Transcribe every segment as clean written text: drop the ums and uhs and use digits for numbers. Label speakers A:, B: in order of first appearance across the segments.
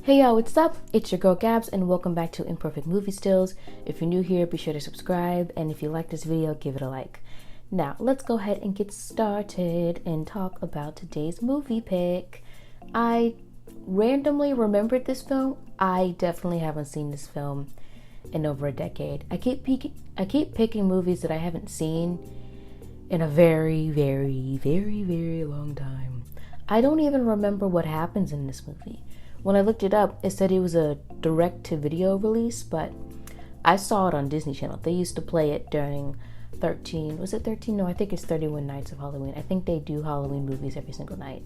A: Hey y'all, what's up? It's your girl Gabs and welcome back to Imperfect Movie Stills. If you're new here, be sure to subscribe, and if you like this video, give it a like. Now, let's go ahead and get started and talk about today's movie pick. I randomly remembered this film. I definitely haven't seen this film in over a decade. I keep picking movies that I haven't seen in a very, very, very, very long time. I don't even remember what happens in this movie. When I looked it up, it said it was a direct-to-video release, but I saw it on Disney Channel. They used to play it during 13. Was it 13? No, I think it's 31 Nights of Halloween. I think they do Halloween movies every single night.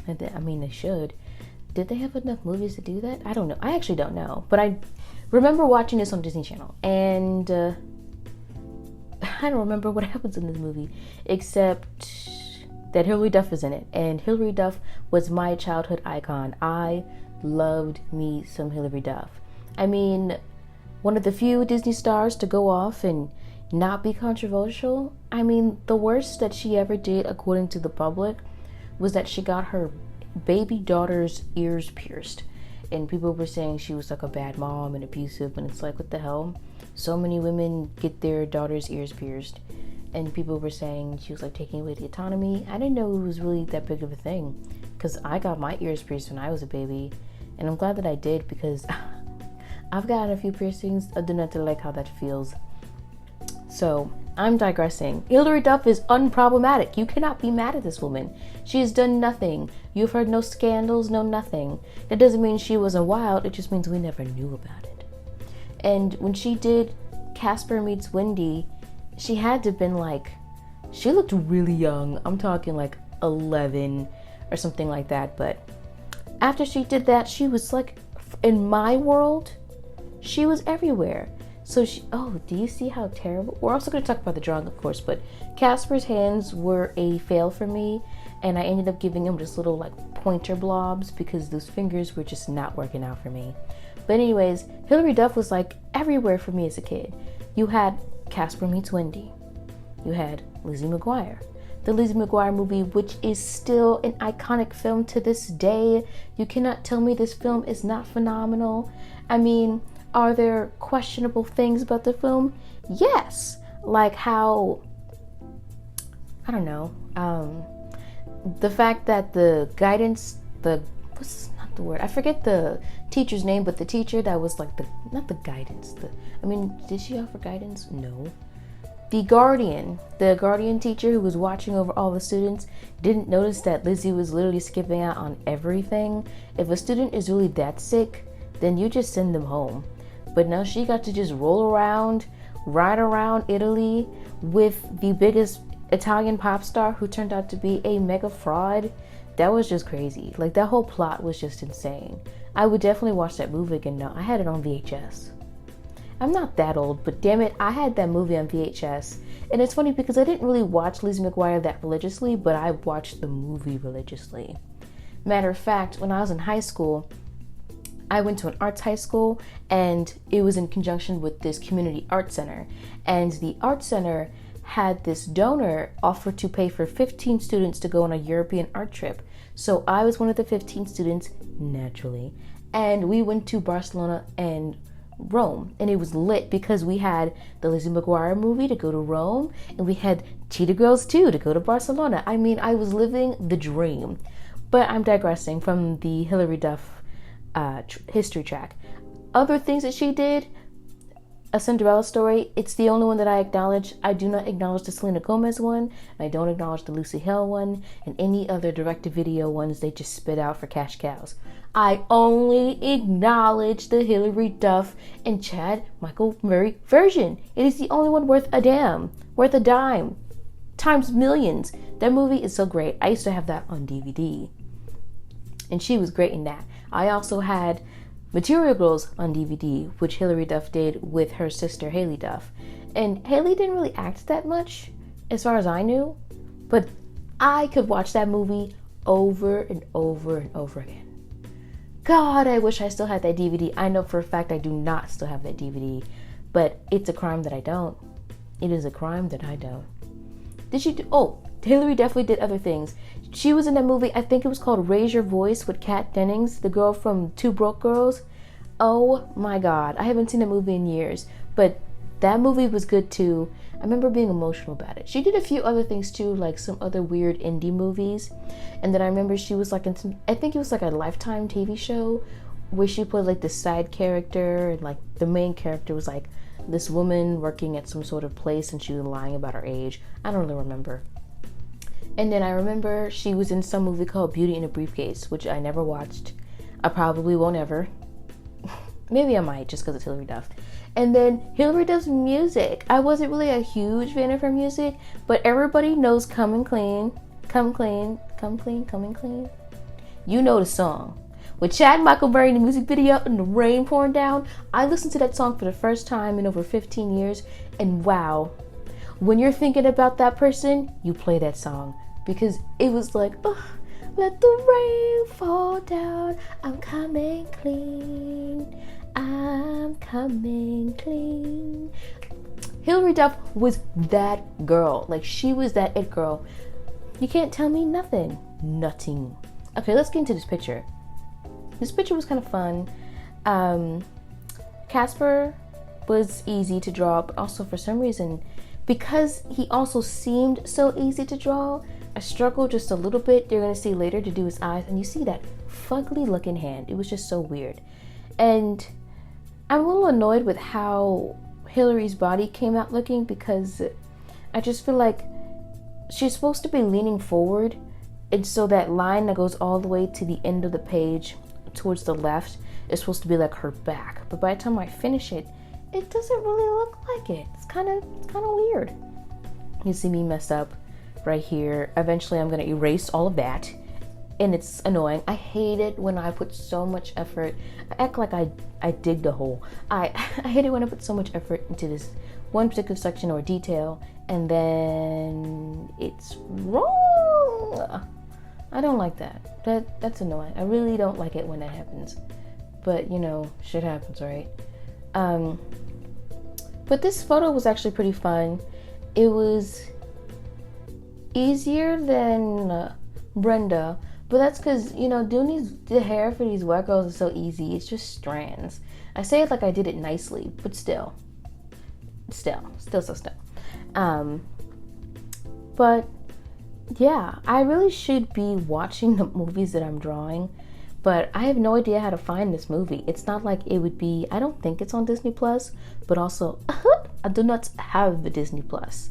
A: I mean, they should. Did they have enough movies to do that? I don't know. I actually don't know. But I remember watching this on Disney Channel. And I don't remember what happens in this movie, except that Hilary Duff is in it, and Hilary Duff was my childhood icon. I loved me some Hilary Duff. I mean, one of the few Disney stars to go off and not be controversial. I mean, the worst that she ever did, according to the public, was that she got her baby daughter's ears pierced, and people were saying she was like a bad mom and abusive, and it's like, what the hell? So many women get their daughter's ears pierced, and people were saying she was like taking away the autonomy. I didn't know it was really that big of a thing, because I got my ears pierced when I was a baby, and I'm glad that I did, because I've gotten a few piercings. I do not like how that feels. So I'm digressing. Hilary Duff is unproblematic. You cannot be mad at this woman. She has done nothing. You've heard no scandals, no nothing. That doesn't mean she wasn't wild. It just means we never knew about it. And when she did Casper Meets Wendy, she had to have been like, she looked really young. I'm talking like 11 or something like that. But after she did that, she was like, in my world, she was everywhere. So do you see how terrible? We're also going to talk about the drawing, of course, but Casper's hands were a fail for me. And I ended up giving him just little like pointer blobs because those fingers were just not working out for me. But anyways, Hilary Duff was like everywhere for me as a kid. You had Casper Meets Wendy. You had Lizzie McGuire. The Lizzie McGuire movie, which is still an iconic film to this day. You cannot tell me this film is not phenomenal. I mean, are there questionable things about the film? Yes. Like how, I don't know, the fact that the guidance, what's not the word? I forget the teacher's name, but the teacher that was like not the guidance. Did she offer guidance? No. The guardian teacher who was watching over all the students didn't notice that Lizzie was literally skipping out on everything. If a student is really that sick, then you just send them home. But now she got to just ride around Italy with the biggest Italian pop star who turned out to be a mega fraud. That was just crazy. Like, that whole plot was just insane. I would definitely watch that movie again now. I had it on VHS. I'm not that old, but damn it, I had that movie on VHS. And it's funny because I didn't really watch Lizzie McGuire that religiously, but I watched the movie religiously. Matter of fact, when I was in high school, I went to an arts high school, and it was in conjunction with this community art center. And the art center had this donor offer to pay for 15 students to go on a European art trip. So I was one of the 15 students, naturally. And we went to Barcelona and Rome, and it was lit because we had the Lizzie McGuire movie to go to Rome, and we had Cheetah Girls 2 to go to Barcelona. I mean, I was living the dream. But I'm digressing from the Hilary Duff history track. Other things that she did, A Cinderella Story, it's the only one that I acknowledge. I do not acknowledge the Selena Gomez one. I don't acknowledge the Lucy Hale one, and any other direct-to-video ones they just spit out for cash cows. I only acknowledge the Hilary Duff and Chad Michael Murray version. It is the only one worth a dime, times millions. That movie is so great. I used to have that on DVD, and she was great in that. I also had Material Girls on DVD, which Hilary Duff did with her sister Haley Duff. And Haley didn't really act that much, as far as I knew, but I could watch that movie over and over and over again. God, I wish I still had that DVD. I know for a fact I do not still have that DVD, but it's a crime that I don't. It is a crime that I don't. Did she do, Hillary definitely did other things. She was in that movie, I think it was called Raise Your Voice with Kat Dennings, the girl from Two Broke Girls. Oh my God, I haven't seen that movie in years, but that movie was good too. I remember being emotional about it. She did a few other things too, like some other weird indie movies. And then I remember she was like in some, I think it was like a Lifetime TV show where she played like the side character, and like the main character was like this woman working at some sort of place and she was lying about her age. I don't really remember. And then I remember she was in some movie called Beauty in a Briefcase, which I never watched. I probably won't ever. Maybe I might, just because it's Hilary Duff. And then Hilary Duff's music. I wasn't really a huge fan of her music, but everybody knows Come Clean, Come Clean, Come Clean, Coming Clean. You know the song. With Chad Michaelberry in the music video and the rain pouring down, I listened to that song for the first time in over 15 years, and wow. When you're thinking about that person, you play that song. Because it was like, oh, let the rain fall down, I'm coming clean, I'm coming clean. Hilary Duff was that girl. Like, she was that it girl. You can't tell me nothing. Nothing. Okay, let's get into this picture. This picture was kind of fun. Casper was easy to draw, but also for some reason, because he also seemed so easy to draw, I struggled just a little bit. You're going to see later to do his eyes, and you see that fugly looking hand. It was just so weird. And I'm a little annoyed with how Hilary's body came out looking, because I just feel like she's supposed to be leaning forward, and so that line that goes all the way to the end of the page towards the left is supposed to be like her back. But by the time I finish it, it doesn't really look like it. It's kind of weird. You see me mess up right here. Eventually I'm going to erase all of that, and it's annoying. I hate it when I put so much effort. I act like I dig the hole. I hate it when I put so much effort into this one particular section or detail, and then it's wrong. I don't like that. That's annoying. I really don't like it when that happens. But you know, shit happens, right? But this photo was actually pretty fun. It was easier than Brenda, but that's because, you know, doing the hair for these white girls is so easy. It's just strands. I say it like I did it nicely, but still. But yeah, I really should be watching the movies that I'm drawing, but I have no idea how to find this movie. It's not like it would be, I don't think it's on Disney Plus, but also I do not have the Disney Plus.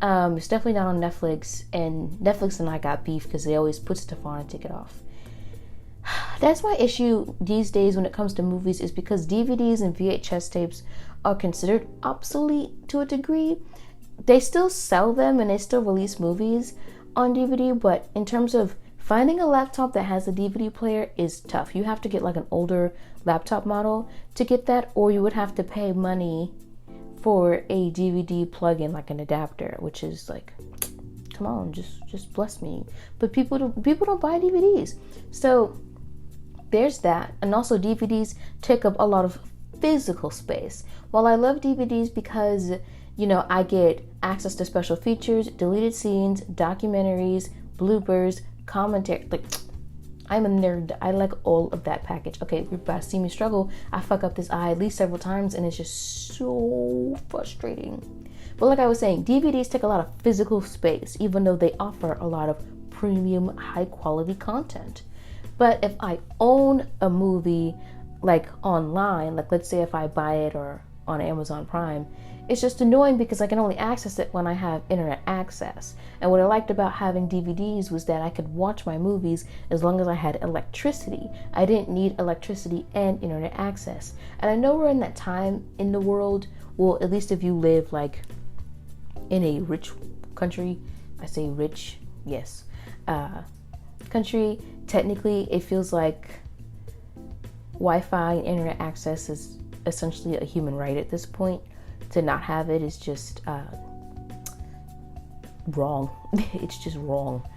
A: It's definitely not on Netflix, and Netflix and I got beef because they always put stuff on and take it off. That's my issue these days when it comes to movies, is because DVDs and VHS tapes are considered obsolete to a degree. They still sell them and they still release movies on DVD, but in terms of finding a laptop that has a DVD player is tough. You have to get like an older laptop model to get that, or you would have to pay money for a DVD plug-in, like an adapter, which is like, come on, just bless me. But people don't buy DVDs, so there's that. And also DVDs take up a lot of physical space. While I love DVDs because, you know, I get access to special features, deleted scenes, documentaries, bloopers, commentary. Like, I'm a nerd. I like all of that package. Okay, you're about to see me struggle. I fuck up this eye at least several times, and it's just so frustrating. But like I was saying, DVDs take a lot of physical space, even though they offer a lot of premium, high quality content. But if I own a movie like online, like let's say if I buy it or on Amazon Prime, it's just annoying because I can only access it when I have internet access. And what I liked about having DVDs was that I could watch my movies as long as I had electricity. I didn't need electricity and internet access. And I know we're in that time in the world, well, at least if you live like in a rich country, I say rich, yes, country, technically it feels like Wi-Fi and internet access is essentially a human right at this point. To not have it is just wrong. It's just wrong,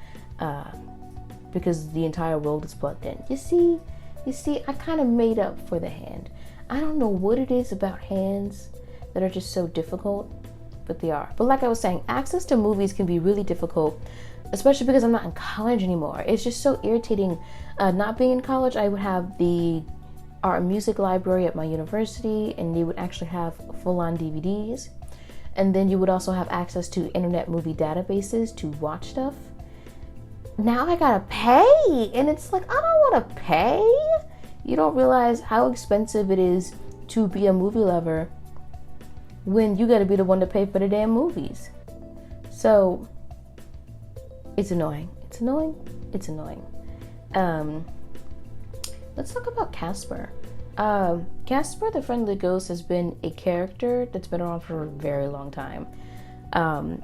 A: because the entire world is plugged in. You see, I kind of made up for the hand. I don't know what it is about hands that are just so difficult, but they are. But like I was saying, access to movies can be really difficult especially because I'm not in college anymore. It's just so irritating. Not being in college, I would have the art and music library at my university, and you would actually have full-on DVDs. And then you would also have access to internet movie databases to watch stuff. Now I gotta pay, and it's like, I don't want to pay. You don't realize how expensive it is to be a movie lover when you gotta be the one to pay for the damn movies. So it's annoying. It's annoying. It's annoying. Let's talk about Casper. Casper the Friendly Ghost has been a character that's been around for a very long time.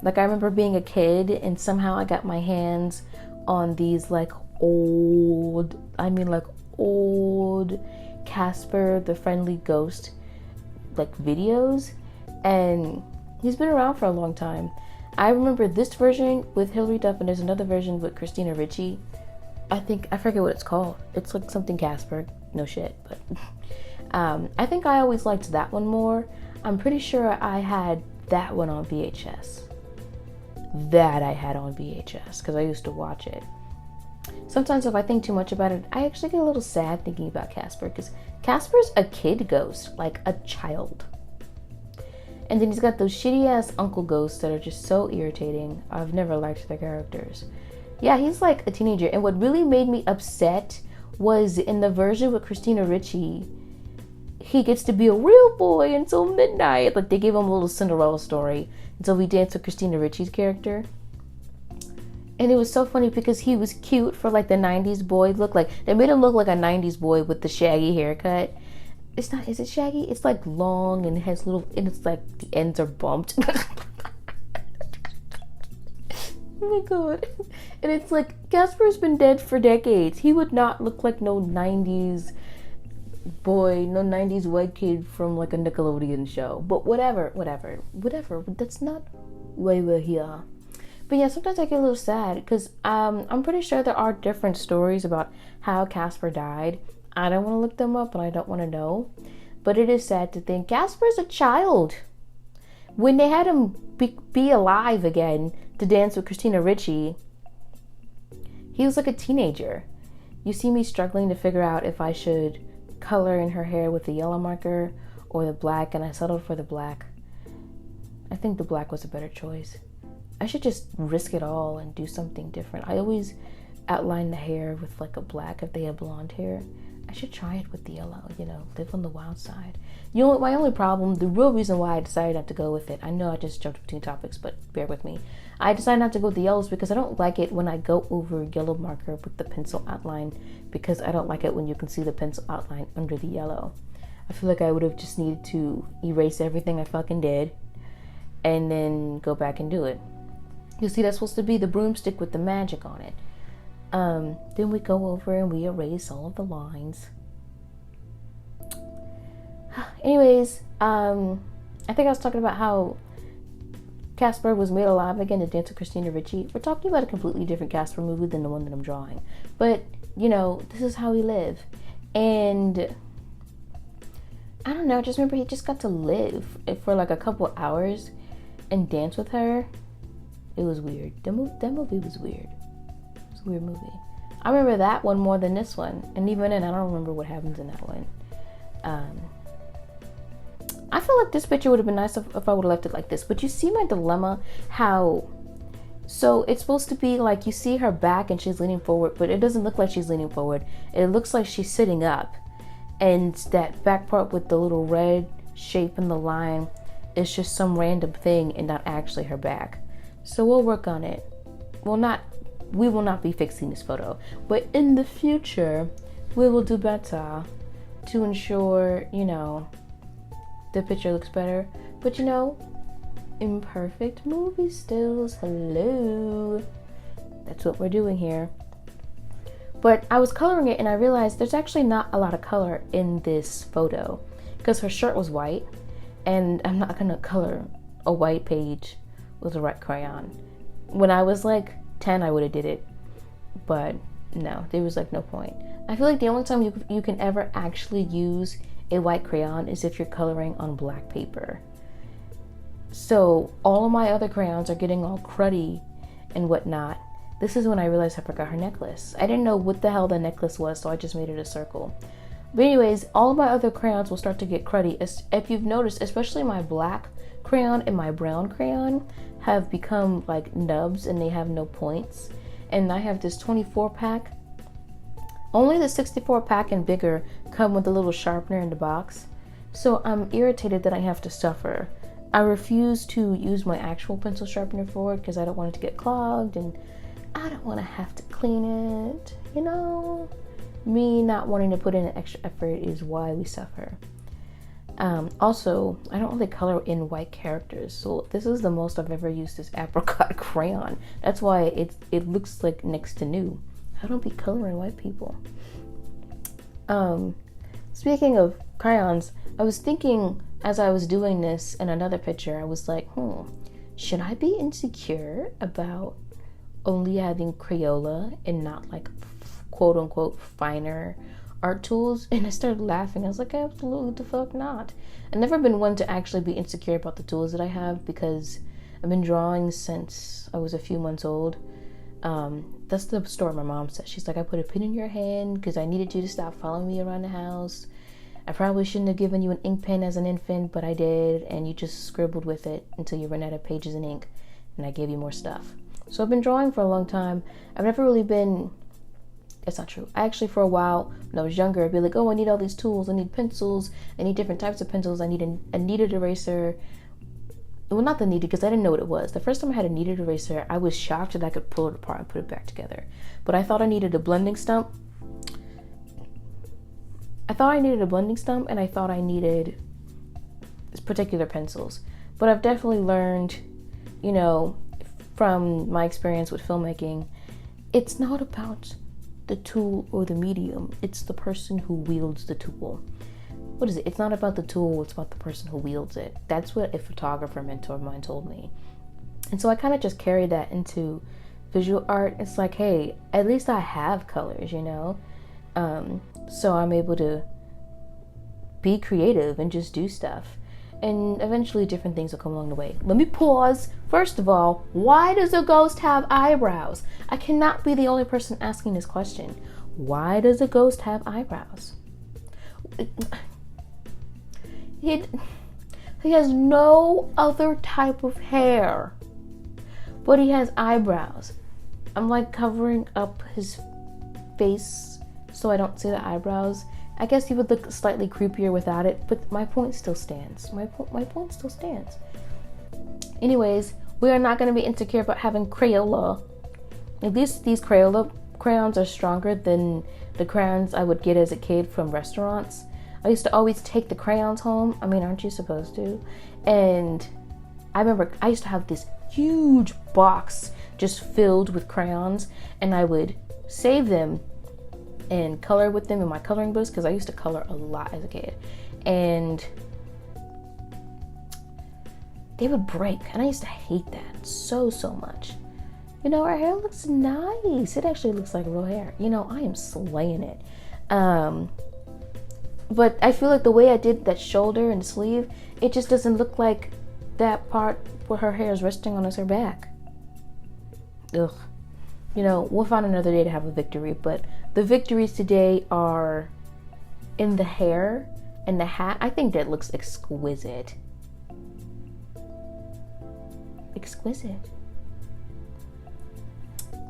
A: Like, I remember being a kid and somehow I got my hands on these like old Casper the Friendly Ghost like videos, and he's been around for a long time. I remember this version with Hilary Duff, and there's another version with Christina Ricci. I forget what it's called. It's like something Casper, no shit, but I think I always liked that one more. I'm pretty sure I had that one on VHS. Because I used to watch it. Sometimes if I think too much about it, I actually get a little sad thinking about Casper, because Casper's a kid ghost, like a child. And then he's got those shitty ass uncle ghosts that are just so irritating. I've never liked their characters. Yeah, he's like a teenager. And what really made me upset was in the version with Christina Ricci, he gets to be a real boy until midnight. Like, they gave him a little Cinderella story until we danced with Christina Ricci's character. And it was so funny because he was cute for like the 90s boy look. Like, they made him look like a 90s boy with the shaggy haircut. It's not, is it shaggy? It's like long and has little, and it's like the ends are bumped. Oh my god. And it's like, Casper's been dead for decades. He would not look like no 90s boy, no 90s white kid from like a Nickelodeon show. But whatever. That's not why we're here. But yeah, sometimes I get a little sad because I'm pretty sure there are different stories about how Casper died. I don't want to look them up and I don't want to know. But it is sad to think Casper's a child. When they had him be alive again to dance with Christina Ricci, he was like a teenager. You see me struggling to figure out if I should color in her hair with the yellow marker or the black, and I settled for the black. I think the black was a better choice. I should just risk it all and do something different. I always outline the hair with like a black if they have blonde hair. I should try it with the yellow, live on the wild side. You know what, my only problem, the real reason why I decided not to go with it, I know I just jumped between topics, but bear with me. I decided not to go with the yellows because I don't like it when I go over yellow marker with the pencil outline, because I don't like it when you can see the pencil outline under the yellow. I feel like I would have just needed to erase everything I fucking did and then go back and do it. You see, that's supposed to be the broomstick with the magic on it. Then we go over and we erase all of the lines. Anyways, I think I was talking about how Casper was made alive again to dance with Christina Ricci. We're talking about a completely different Casper movie than the one that I'm drawing. But, this is how we live. And I don't know, I just remember he just got to live for like a couple hours and dance with her. It was weird. That movie was weird. It's a weird movie. I remember that one more than this one. And even then, I don't remember what happens in that one. I feel like this picture would have been nice if I would have left it like this. But you see my dilemma? So it's supposed to be like you see her back and she's leaning forward, but it doesn't look like she's leaning forward. It looks like she's sitting up. And that back part with the little red shape in the line is just some random thing and not actually her back. So we'll work on it. We will not be fixing this photo, but in the future, we will do better to ensure, the picture looks better. But imperfect movie stills, hello. That's what we're doing here. But I was coloring it and I realized there's actually not a lot of color in this photo because her shirt was white, and I'm not gonna color a white page with a red crayon. When I was like 10, I would have did it, but no, there was like no point. I feel like the only time you can ever actually use a white crayon is if you're coloring on black paper. So all of my other crayons are getting all cruddy and whatnot This is when I realized I forgot her necklace. I didn't know what the hell the necklace was, so I just made it a circle. But anyways, all of my other crayons will start to get cruddy. If you've noticed, especially my black crayon and my brown crayon have become like nubs and they have no points. And I have this 24 pack. Only the 64 pack and bigger come with a little sharpener in the box. So I'm irritated that I have to suffer. I refuse to use my actual pencil sharpener for it because I don't want it to get clogged and I don't want to have to clean it. You know, me not wanting to put in an extra effort is why we suffer. Also, I don't really color in white characters, so this is the most I've ever used this apricot crayon. That's why it looks like next to new. I don't be coloring white people. Speaking of crayons, I was thinking as I was doing this in another picture, I was like, should I be insecure about only having Crayola and not like quote unquote finer art tools? And I started laughing. I was like, absolutely the fuck not. I've never been one to actually be insecure about the tools that I have because I've been drawing since I was a few months old. That's the story my mom said. She's like, I put a pin in your hand because I needed you to stop following me around the house. I probably shouldn't have given you an ink pen as an infant, but I did, and you just scribbled with it until you ran out of pages and ink, and I gave you more stuff. So I've been drawing for a long time. I've never really been... That's not true. I actually, for a while, when I was younger, I'd be like, oh, I need all these tools. I need pencils. I need different types of pencils. I need a kneaded eraser. Well, not the kneaded, because I didn't know what it was. The first time I had a kneaded eraser, I was shocked that I could pull it apart and put it back together. But I thought I needed a blending stump. And I thought I needed particular pencils. But I've definitely learned, you know, from my experience with filmmaking, it's not about the tool or the medium. It's the person who wields the tool. What is it? It's not about the tool, it's about the person who wields it. That's what a photographer mentor of mine told me. And so I kind of just carried that into visual art. It's like, hey, at least I have colors, you know? So I'm able to be creative and just do stuff. And eventually different things will come along the way. Let me pause. First of all, why does a ghost have eyebrows? I cannot be the only person asking this question. Why does a ghost have eyebrows? He has no other type of hair, but he has eyebrows. I'm like covering up his face so I don't see the eyebrows. I guess he would look slightly creepier without it, but my point still stands. My point still stands. Anyways, we are not going to be insecure about having Crayola. At least these Crayola crayons are stronger than the crayons I would get as a kid from restaurants. I used to always take the crayons home. I mean, aren't you supposed to? And I remember I used to have this huge box just filled with crayons, and I would save them and color with them in my coloring books because I used to color a lot as a kid. And they would break, and I used to hate that so much. You know, our hair looks nice. It actually looks like real hair. You know, I am slaying it. But I feel like the way I did that shoulder and sleeve, it just doesn't look like that part where her hair is resting on her back. Ugh. You know, we'll find another day to have a victory, but the victories today are in the hair and the hat. I think that looks exquisite. Exquisite.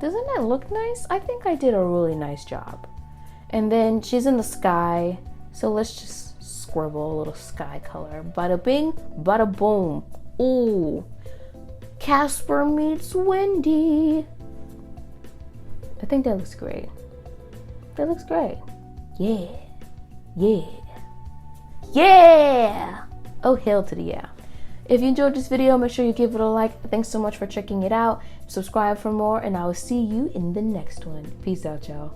A: Doesn't that look nice? I think I did a really nice job. And then she's in the sky, so let's just scribble a little sky color. Bada bing, bada boom. Ooh, Casper Meets Wendy. I think that looks great. That looks great. Yeah. Yeah. Yeah! Oh, hail to the yeah. If you enjoyed this video, make sure you give it a like. Thanks so much for checking it out. Subscribe for more, and I will see you in the next one. Peace out, y'all.